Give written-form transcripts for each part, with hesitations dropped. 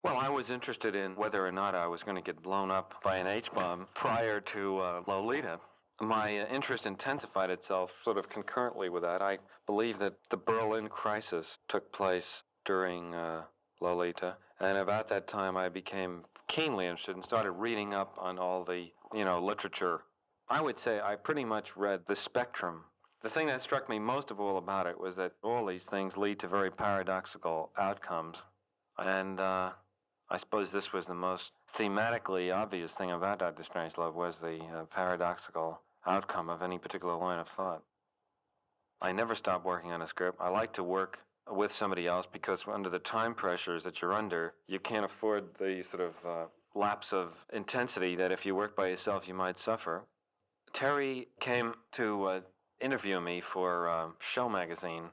Well, I was interested in whether or not I was going to get blown up by an H-bomb prior to Lolita. My interest intensified itself sort of concurrently with that. I believe that the Berlin crisis took place during Lolita, and about that time I became keenly interested and started reading up on all the, literature. I would say I pretty much read the spectrum. The thing that struck me most of all about it was that all these things lead to very paradoxical outcomes. And I suppose this was the most thematically obvious thing about Dr. Strangelove was the paradoxical outcome of any particular line of thought. I never stopped working on a script. I like to work with somebody else because under the time pressures that you're under, you can't afford the sort of lapse of intensity that if you work by yourself you might suffer. Terry came to interview me for Show magazine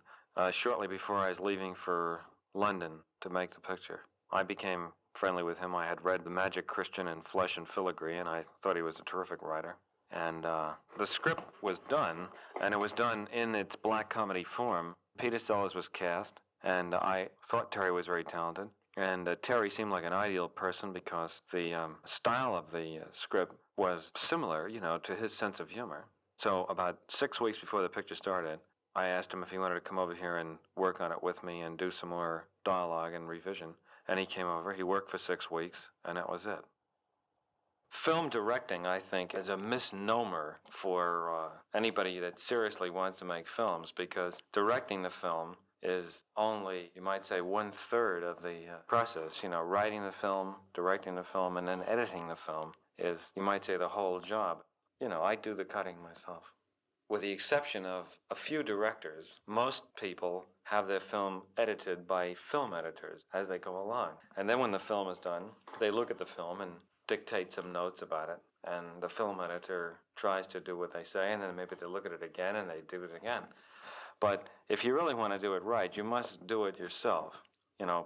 shortly before I was leaving for London to make the picture. I became friendly with him. I had read The Magic Christian and Flesh and Filigree, and I thought he was a terrific writer. And the script was done, and it was done in its black comedy form. Peter Sellers was cast, and I thought Terry was very talented. And Terry seemed like an ideal person because the style of the script was similar, to his sense of humor. So about 6 weeks before the picture started, I asked him if he wanted to come over here and work on it with me and do some more dialogue and revision. And he came over. He worked for 6 weeks, and that was it. Film directing, I think, is a misnomer for anybody that seriously wants to make films because directing the film is only, you might say, 1/3 of the process. Writing the film, directing the film, and then editing the film is, you might say, the whole job. I do the cutting myself. With the exception of a few directors, most people have their film edited by film editors as they go along. And then when the film is done, they look at the film and dictate some notes about it. And the film editor tries to do what they say, and then maybe they look at it again and they do it again. But if you really want to do it right, you must do it yourself,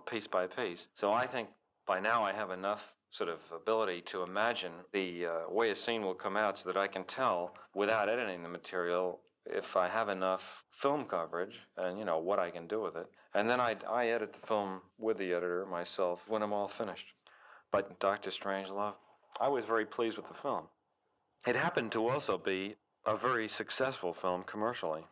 piece by piece. So I think by now I have enough sort of ability to imagine the way a scene will come out so that I can tell without editing the material if I have enough film coverage and, what I can do with it. And then I edit the film with the editor myself when I'm all finished. But Dr. Strangelove, I was very pleased with the film. It happened to also be a very successful film commercially.